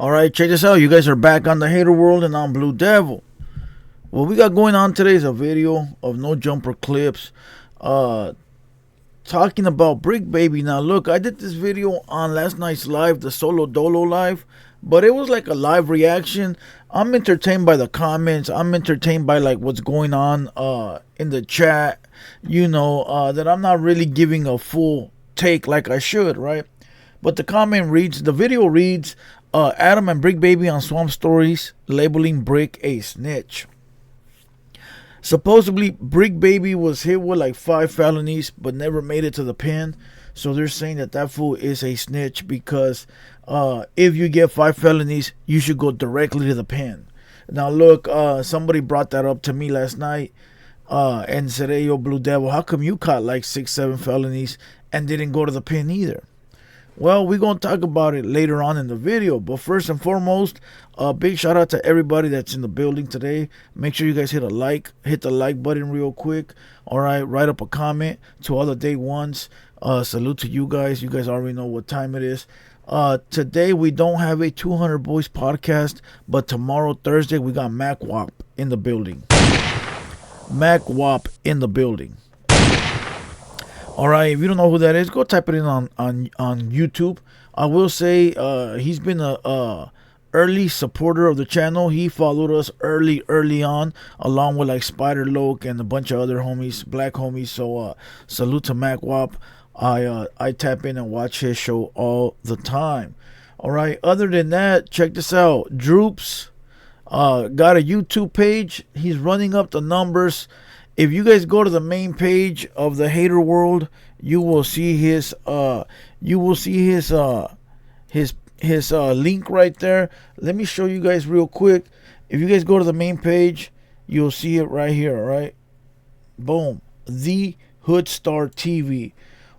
All right, check this out. You guys are back on the Hater World, and I'm Blue Devil. What we got going on today is a video of no jumper clips, talking about Brick Baby. Now, look, I did this video on last night's live, the Solo Dolo live, but it was like a live reaction. I'm entertained by the comments. I'm entertained by like what's going on in the chat. That I'm not really giving a full take like I should, right? But the video reads, Adam and Brick Baby on Swamp Stories labeling Brick a snitch. Supposedly, Brick Baby was hit with like 5 felonies but never made it to the pen. So they're saying that fool is a snitch because if you get 5 felonies, you should go directly to the pen. Now, look, somebody brought that up to me last night and said, hey, yo, Blue Devil, how come you caught like 6, 7 felonies and didn't go to the pen either? Well, we're going to talk about it later on in the video. But first and foremost, a big shout out to everybody that's in the building today. Make sure you guys hit the like button real quick. All right, write up a comment to all the day ones. Salute to you guys. You guys already know what time it is. Today, we don't have a 200 Boys podcast. But tomorrow, Thursday, we got Mac Wop in the building. Mac Wop in the building. All right, if you don't know who that is, go type it in on YouTube. I will say he's been a early supporter of the channel. He followed us early on, along with like Spider Loke and a bunch of other homies, black homies. So salute to Mac Wop. I tap in and watch his show all the time. All right, other than that, check this out. Droops got a YouTube page. He's running up the numbers. If you guys go to the main page of the Hater World, you will see his link right there. Let me show you guys real quick. If you guys go to the main page, you'll see it right here, all right? Boom. The Hood Star TV.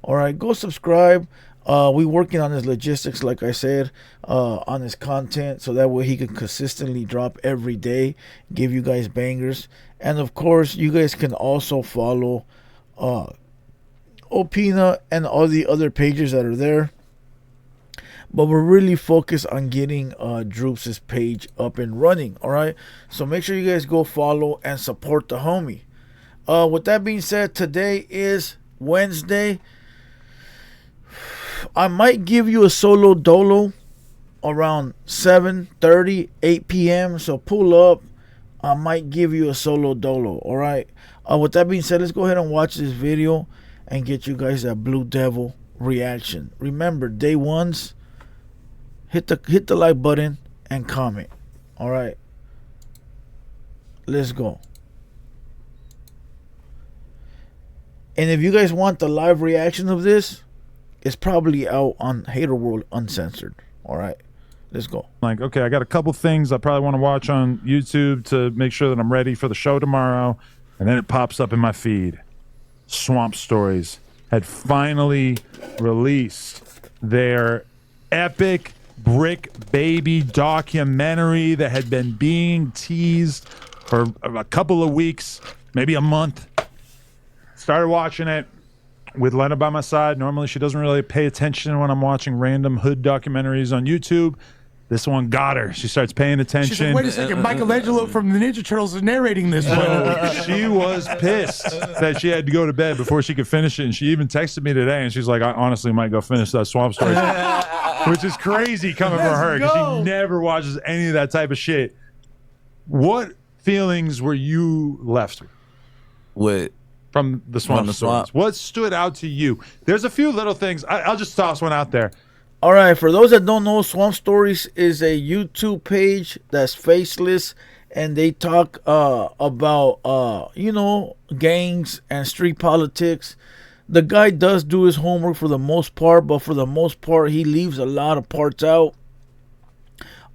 All right, go subscribe. We working on his logistics, like I said, on his content, so that way he can consistently drop every day, give you guys bangers. And of course, you guys can also follow Opina and all the other pages that are there. But we're really focused on getting Droops' page up and running. All right, so make sure you guys go follow and support the homie. With that being said, today is Wednesday. I might give you a solo dolo around 7:30, 8 p.m. So pull up. I might give you a solo dolo. All right. With that being said, let's go ahead and watch this video and get you guys that Blue Devil reaction. Remember, day ones, hit the like button and comment. All right. Let's go. And if you guys want the live reaction of this, it's probably out on Hater World Uncensored. All right, let's go. Like, okay, I got a couple things I probably want to watch on YouTube to make sure that I'm ready for the show tomorrow. And then it pops up in my feed. Swamp Stories had finally released their epic Brick Baby documentary that had been being teased for a couple of weeks, maybe a month. Started watching it with Lena by my side. Normally she doesn't really pay attention when I'm watching random hood documentaries on YouTube. This one got her. She starts paying attention. She's like, wait a second, Michelangelo from the Ninja Turtles is narrating this one. She was pissed that she had to go to bed before she could finish it. And she even texted me today and she's like, I honestly might go finish that Swamp Story. Which is crazy coming from her because she never watches any of that type of shit. What feelings were you left with? From the Swamp Stories. What stood out to you? There's a few little things. I'll just toss one out there. All right, for those that don't know, Swamp Stories is a YouTube page that's faceless, and they talk about gangs and street politics. The guy does do his homework for the most part, but for the most part, he leaves a lot of parts out.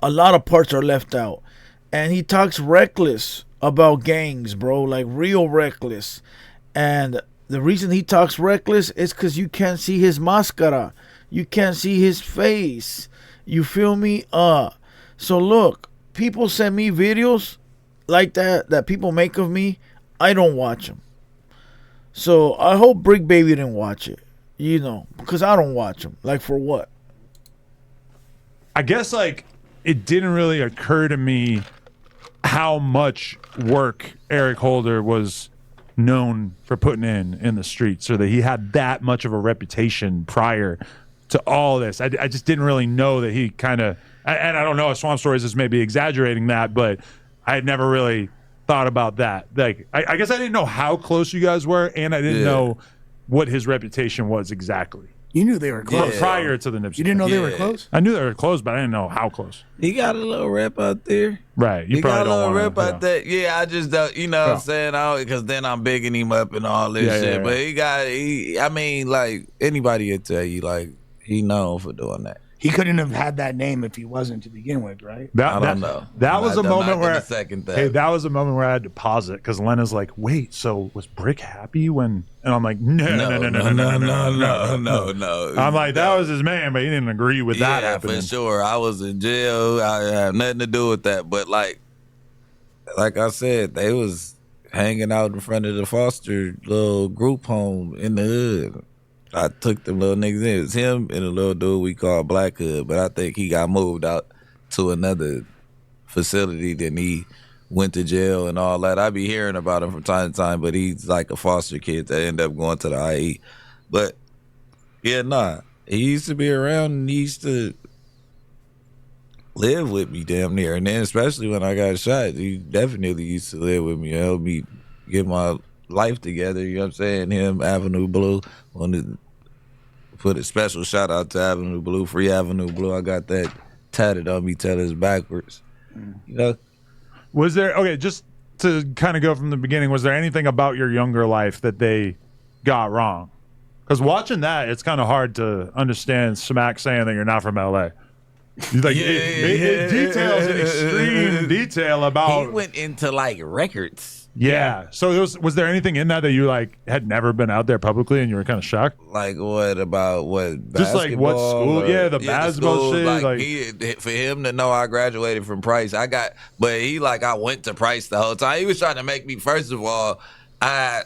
A lot of parts are left out, and he talks reckless about gangs, bro, like real reckless. And the reason he talks reckless is because you can't see his mascara. You can't see his face. You feel me? So look, people send me videos like that people make of me. I don't watch them. So I hope Brick Baby didn't watch it. Because I don't watch them. Like, for what? I guess, like, it didn't really occur to me how much work Eric Holder was known for putting in the streets, or that he had that much of a reputation prior to all this. I just didn't really know that he kind of, and I don't know if Swamp Stories is maybe exaggerating that, but I had never really thought about that. Like, I guess I didn't know how close you guys were, and I didn't know what his reputation was exactly. You knew they were close. Prior to the Nipsey. You didn't know thing. they were close? I knew they were close, but I didn't know how close. He got a little rep out there. Right. You He probably got a don't little want rep out there. Yeah, I just don't, you know what I'm saying? Because then I'm bigging him up and all this shit. But I mean, like, anybody would tell you, like, he known for doing that. He couldn't have had that name if he wasn't to begin with, right? I don't know. That was a moment where that was a moment where I had to pause it because Lena's like, "Wait, so was Brick happy when?" And I'm like, "No. I'm like, that was his man, but he didn't agree with that happening. For sure. I was in jail. I had nothing to do with that. But like I said, they was hanging out in front of the Foster little group home in the hood. I took them little niggas in. It was him and a little dude we call Black Hood, but I think he got moved out to another facility. Then he went to jail and all that. I be hearing about him from time to time, but he's like a foster kid that ended up going to the IE. But yeah, he used to be around and he used to live with me damn near. And then especially when I got shot, he definitely used to live with me, help me get my life together. You know what I'm saying? Him, Avenue Blue, put a special shout out to Avenue Blue, Free Avenue Blue. I got that tatted on me, tell us backwards. You know? Was there, okay, just to kind of go from the beginning, was there anything about your younger life that they got wrong? Because watching that, it's kind of hard to understand Smack saying that you're not from LA. Like, it details in extreme detail about. He went into like records. Yeah. So was there anything in that you like had never been out there publicly and you were kind of shocked? Like what about what? Just like what school? The basketball shit. Like for him to know I graduated from Price, but he like I went to Price the whole time. He was trying to make me. First of all, I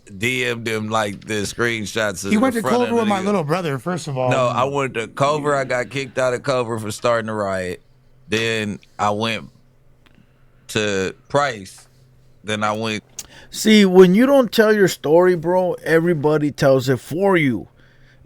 DM'd him like the screenshots. He went to Culver with my little brother. First of all, no, I went to Culver. I got kicked out of Culver for starting a riot. Then I went to Price. Then I went. See, when you don't tell your story, bro, everybody tells it for you.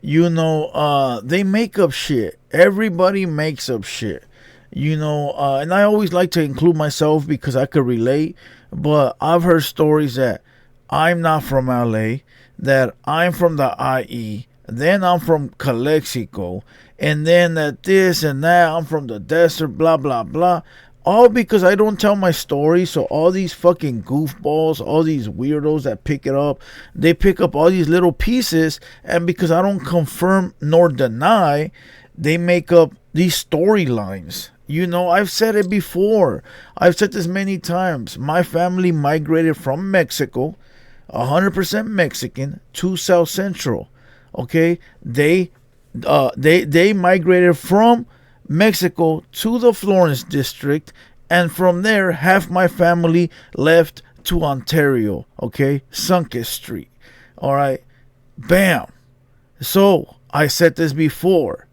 You know, they make up shit. Everybody makes up shit. You know, and I always like to include myself because I could relate. But I've heard stories that I'm not from LA, that I'm from the IE, then I'm from Calexico, and then that this and that, I'm from the desert, blah, blah, blah. All because I don't tell my story. So all these fucking goofballs, all these weirdos that pick it up, they pick up all these little pieces. And because I don't confirm nor deny, they make up these storylines. You know, I've said it before. I've said this many times. My family migrated from Mexico, 100% Mexican, to South Central. Okay? They migrated from Mexico to the Florence district, and from there half my family left to Ontario, okay, Sunket Street. All right, bam. So I said this before,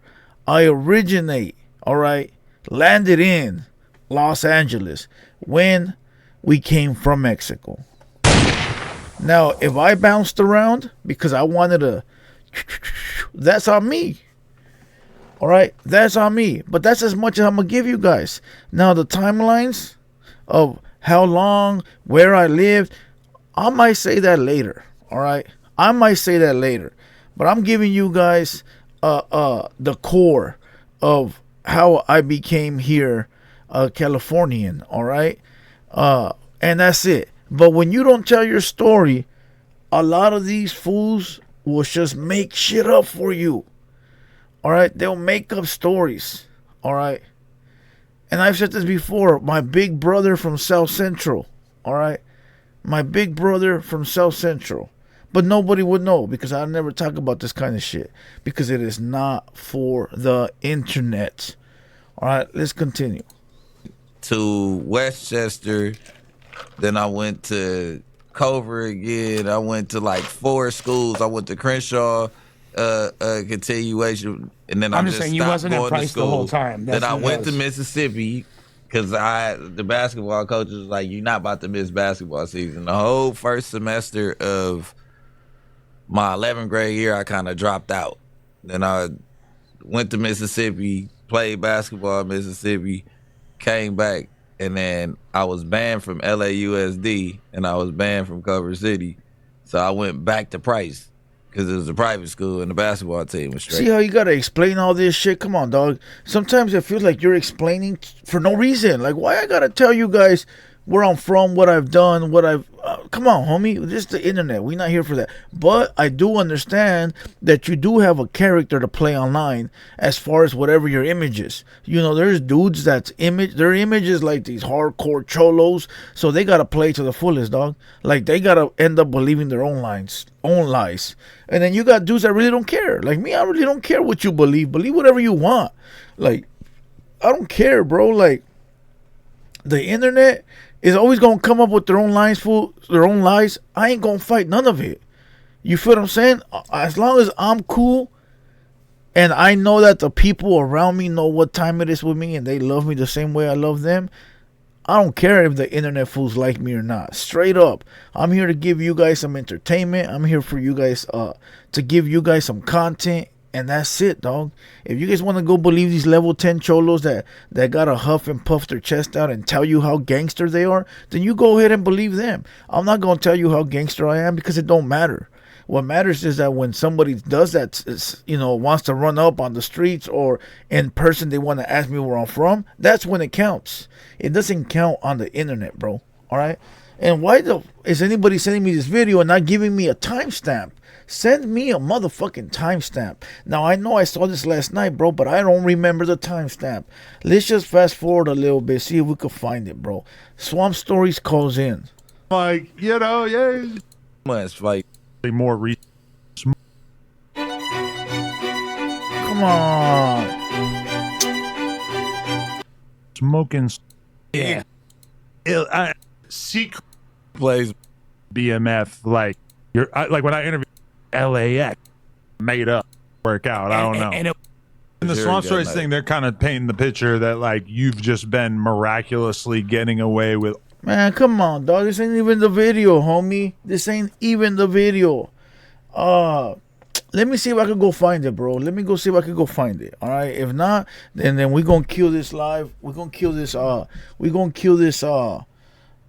I originate, all right, landed in Los Angeles when we came from Mexico. Now if I bounced around because I wanted to, that's on me. All right, that's on me. But that's as much as I'm going to give you guys. Now, the timelines of how long, where I lived, I might say that later. All right, I might say that later. But I'm giving you guys the core of how I became here a Californian. All right, and that's it. But when you don't tell your story, a lot of these fools will just make shit up for you. All right, they'll make up stories. All right, and I've said this before. My big brother from South Central. All right, my big brother from South Central. But nobody would know because I never talk about this kind of shit because it is not for the internet. All right, let's continue. To Westchester, then I went to Culver again. I went to like 4 schools. I went to Crenshaw, continuation, and then I'm I just just saying you stopped wasn't at going to Price the school. whole time. That's Then I what it went to was. Mississippi because the basketball coach was like, "You're not about to miss basketball season." The whole first semester of my 11th grade year, I kind of dropped out. Then I went to Mississippi, played basketball in Mississippi, came back, and then I was banned from LAUSD and I was banned from Culver City. So I went back to Price because it was a private school and the basketball team was straight. See how you gotta explain all this shit? Come on, dog. Sometimes it feels like you're explaining for no reason. Like, why I gotta tell you guys where I'm from, what I've done, what I've. Come on, homie. This is the internet. We're not here for that. But I do understand that you do have a character to play online as far as whatever your image is. You know, there's dudes that's their image is like these hardcore cholos, so they gotta play to the fullest, dog. Like, they gotta end up believing their own lies. And then you got dudes that really don't care. Like me, I really don't care what you believe. Believe whatever you want. Like, I don't care, bro. Like, the internet is always gonna come up with their own lies, fool. Their own lies. I ain't gonna fight none of it. You feel what I'm saying? As long as I'm cool and I know that the people around me know what time it is with me and they love me the same way I love them, I don't care if the internet fools like me or not. Straight up. I'm here to give you guys some entertainment. I'm here for you guys to give you guys some content. And that's it, dog. If you guys want to go believe these level 10 cholos that gotta huff and puff their chest out and tell you how gangster they are, then you go ahead and believe them. I'm not going to tell you how gangster I am because it don't matter. What matters is that when somebody does that, wants to run up on the streets or in person, they want to ask me where I'm from, that's when it counts. It doesn't count on the internet, bro. All right? And why is anybody sending me this video and not giving me a timestamp? Send me a motherfucking timestamp. Now, I know I saw this last night, bro, but I don't remember the timestamp. Let's just fast forward a little bit, see if we can find it, bro. Swamp Stories calls in. Like, yeah. Much like More Come on. smoking. yeah, Secret plays. BMF. Like, like when I interviewed LAX, made up, work out. I don't know. And In the Sure, Swamp yeah, Stories mate. thing, they're kind of painting the picture that like you've just been miraculously getting away with. Man, come on, dog. This ain't even the video, homie. This ain't even the video. Let me see if I can go find it, bro. Let me go see if I can go find it. All right. If not, then we're gonna kill this live. We're gonna kill this.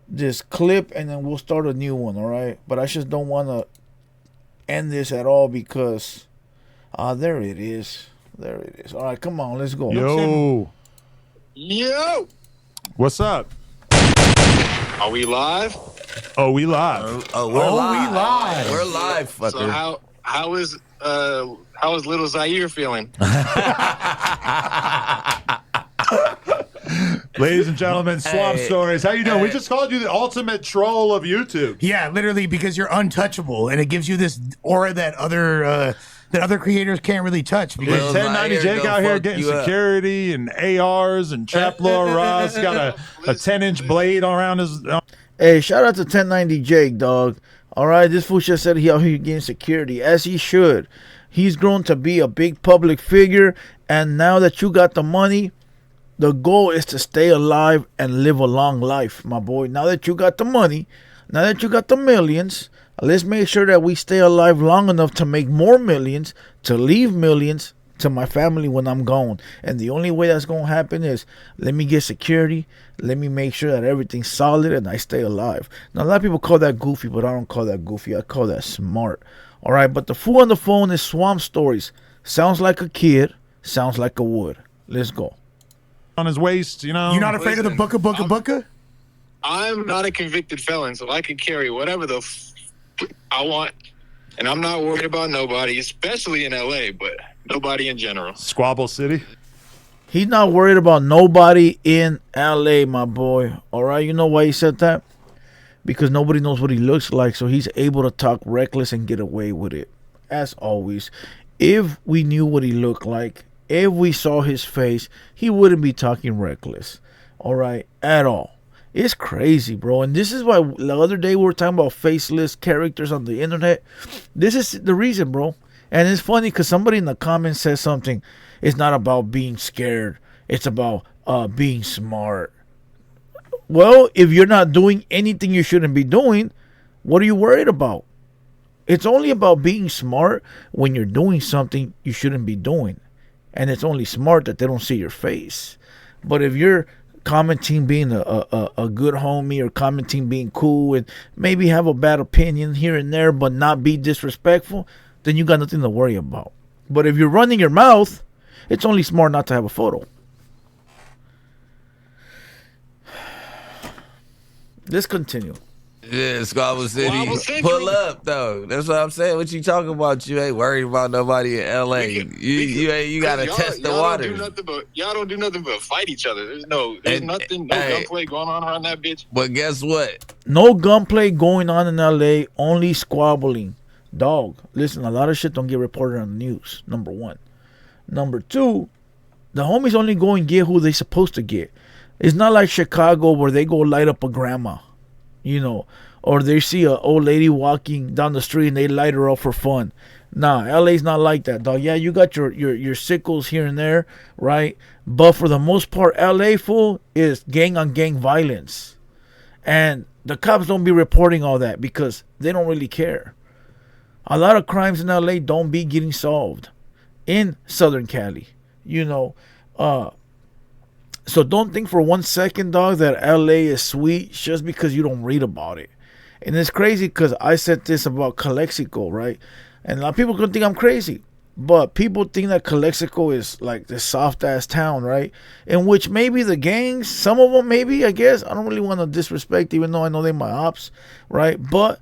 This clip, and then we'll start a new one. All right. But I just don't want to end this at all because, there it is. There it is. All right. Come on. Let's go. Yo, What's up? are we live? Oh, we live. Oh, we're live. we live. We're live, fucker. So how is little Zaire feeling? Ladies and gentlemen, Swamp Hey. Stories. How you doing? We Hey. just called you the ultimate troll of YouTube. yeah, literally because you're untouchable, and it gives you this aura that other creators can't really touch. With Because Well, 1090 Zaire Jake gonna out here fuck getting you up. security and ARs and Trap Lord Ross got a 10-inch blade around his. Hey, shout out to 1090 Jake, dog. All right, this fool just said he out here getting security, as he should. He's grown to be a big public figure, and now that you got the money, the goal is to stay alive and live a long life, my boy. Now that you got the money, now that you got the millions, let's make sure that we stay alive long enough to make more millions, to leave millions to my family when I'm gone. And the only way that's going to happen is let me get security, let me make sure that everything's solid and I stay alive. Now, a lot of people call that goofy, but I don't call that goofy. I call that smart. All right, but the fool on the phone is Swamp Stories. Sounds like a kid, sounds like a wood. Let's go. On his waist, you know. you're not afraid of the booka. I'm not a convicted felon, so I can carry whatever the I want, and I'm not worried about nobody, especially in LA, but nobody in general. Squabble City. He's not worried about nobody in LA, my boy. All right, you know why he said that? Because nobody knows what he looks like, so he's able to talk reckless and get away with it. As always, if we knew what he looked like, if we saw his face, he wouldn't be talking reckless. All right, at all. It's crazy, bro. And this is why the other day we were talking about faceless characters on the internet. This is the reason, bro. And it's funny because somebody in the comments says something. It's not about being scared. It's about being smart. Well, if you're not doing anything you shouldn't be doing, what are you worried about? It's only about being smart when you're doing something you shouldn't be doing. And it's only smart that they don't see your face. But if you're commenting being a good homie or commenting being cool and maybe have a bad opinion here and there but not be disrespectful, then you got nothing to worry about. But if you're running your mouth, it's only smart not to have a photo. Let's continue. Yeah, Squabble City. Squabble Central. Pull up though. That's what I'm saying. What you talking about? You ain't worried about nobody in LA. You gotta test the waters. Y'all don't do nothing but fight each other. There's nothing, no gunplay going on around that bitch. But guess what? No gunplay going on in LA, only squabbling. Dog, listen, a lot of shit don't get reported on the news, number one. Number two, the homies only go and get who they supposed to get. It's not like Chicago where they go light up a grandma, you know, or they see an old lady walking down the street and they light her up for fun. Nah, LA's not like that, dog. Yeah, you got your sickles here and there, right? But for the most part, LA, fool, is gang on gang violence. And the cops don't be reporting all that because they don't really care. A lot of crimes in LA don't be getting solved in Southern Cali, you know. So don't think for 1 second, dog, that LA is sweet just because you don't read about it. And it's crazy because I said this about Calexico, right? And a lot of people could think I'm crazy. But people think that Calexico is like this soft-ass town, right? In which maybe the gangs, some of them maybe, I guess. I don't really want to disrespect, even though I know they're my ops, right? But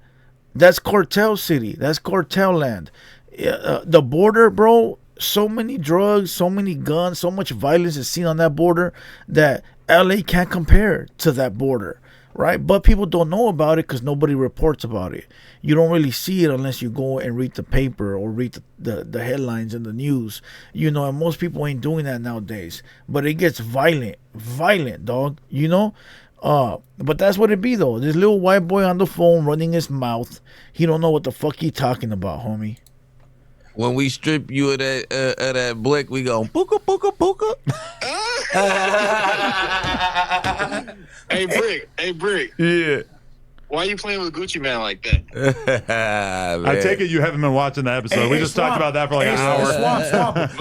that's cartel city. That's cartel land. The border, bro, so many drugs, so many guns, so much violence is seen on that border that LA can't compare to that border, right? But people don't know about it because nobody reports about it. You don't really see it unless you go and read the paper or read the headlines in the news, you know, and most people ain't doing that nowadays. But it gets violent, dog, you know? But that's what it be, though. This little white boy on the phone running his mouth, he don't know what the fuck he talking about, homie. When we strip you of that blick, we go pooka pooka pooka. Hey Brick. Yeah. Why are you playing with Gucci Man like that? I take it you haven't been watching the episode. We just talked about that for like an hour.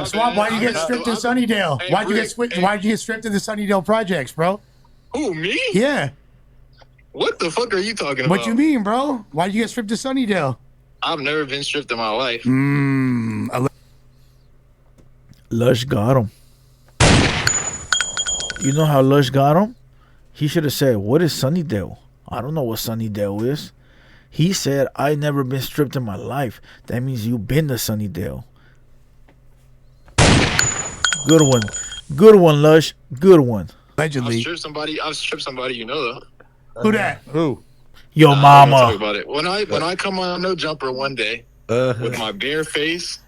Swamp, why'd you get stripped in Sunnydale? Why'd you get stripped in the Sunnydale projects, bro? Who, me? Yeah. What the fuck are you talking about? What you mean, bro? Why'd you get stripped to Sunnydale? I've never been stripped in my life. Lush got him. You know how Lush got him? He should have said, what is Sunnydale? I don't know what Sunnydale is. He said, I never been stripped in my life. That means you been to Sunnydale. Good one. Good one, Lush. Good one. Allegedly. I've stripped somebody you know, though. Who that? Who? Yo, Talk mama. about it. When I come on No Jumper one day with my bare face,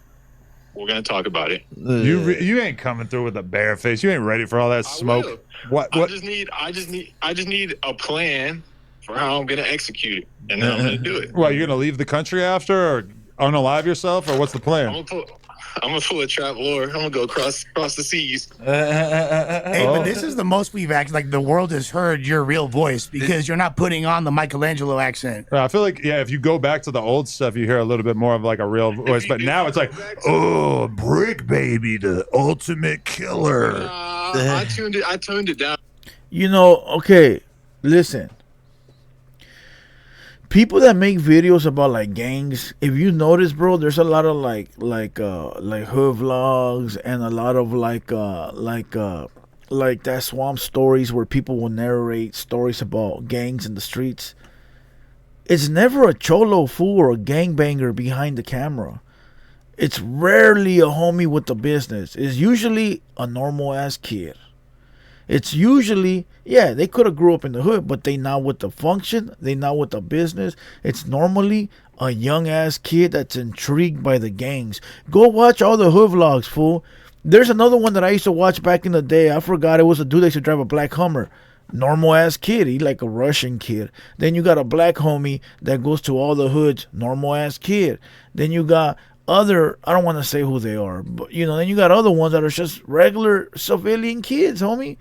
we're gonna talk about it. You ain't coming through with a bare face. You ain't ready for all that smoke. What? I just need a plan for how I'm gonna execute it, and then I'm gonna do it. What, you're gonna leave the country after, or unalive yourself, or what's the plan? I'm gonna pull a trap lore. I'm gonna go across the seas. Hey, but this is the most we've acted like the world has heard your real voice because you're not putting on the Michelangelo accent. I feel like, yeah, if you go back to the old stuff, you hear a little bit more of like a real voice. But now it's like, oh, Brick Baby, the ultimate killer. I tuned it down. You know, okay, listen. People that make videos about like gangs, if you notice, bro, there's a lot of like hood vlogs and a lot of like that swamp stories where people will narrate stories about gangs in the streets. It's never a cholo fool or a gangbanger behind the camera. It's rarely a homie with the business. It's usually a normal ass kid. It's usually, yeah, they could have grew up in the hood, but they not with the function. They not with the business. It's normally a young ass kid that's intrigued by the gangs. Go watch all the hood vlogs, fool. There's another one that I used to watch back in the day. I forgot it was a dude that used to drive a black Hummer. Normal ass kid. He like a Russian kid. Then you got a black homie that goes to all the hoods. Normal ass kid. Then you got other, I don't want to say who they are, but then you got other ones that are just regular civilian kids, homie.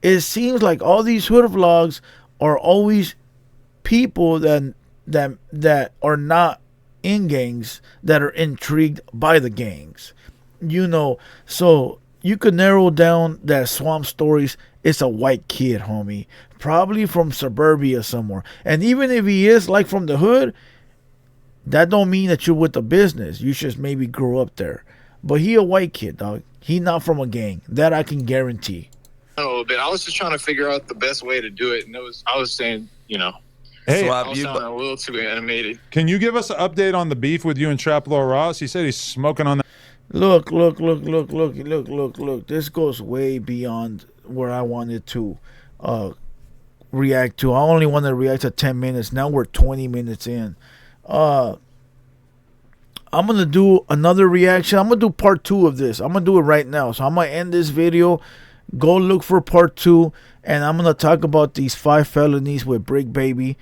It seems like all these hood vlogs are always people that are not in gangs, that are intrigued by the gangs. So you could narrow down that Swamp Stories. It's a white kid, homie, probably from suburbia somewhere. And even if he is like from the hood, that don't mean that you're with the business. You just maybe grew up there. But he a white kid, dog. He not from a gang. That I can guarantee. A little bit. I was just trying to figure out the best way to do it, and I was saying, Hey, Swap, I was sounding a little too animated. can you give us an update on the beef with you and Traplo Ross? He said he's smoking on that. Look. This goes way beyond where I wanted to react to. I only wanted to react to 10 minutes. Now we're 20 minutes in. I'm going to do another reaction. I'm going to do part 2 of this. I'm going to do it right now. So I'm going to end this video. Go look for part 2. And I'm going to talk about these 5 felonies with Brick Baby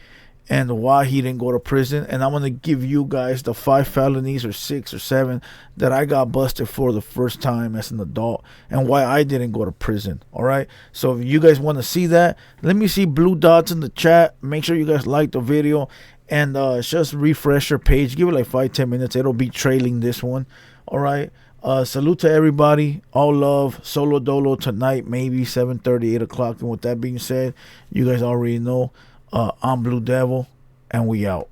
and why he didn't go to prison. And I'm going to give you guys the 5 felonies or 6 or 7 that I got busted for the first time as an adult and why I didn't go to prison. All right. So if you guys want to see that, let me see blue dots in the chat. Make sure you guys like the video and just refresh your page. Give it like 5-10 minutes. It'll be trailing this one. All right. Salute to everybody. All love. Solo Dolo tonight, maybe 7:30, 8 o'clock. And with that being said, you guys already know I'm Blue Devil, and we out.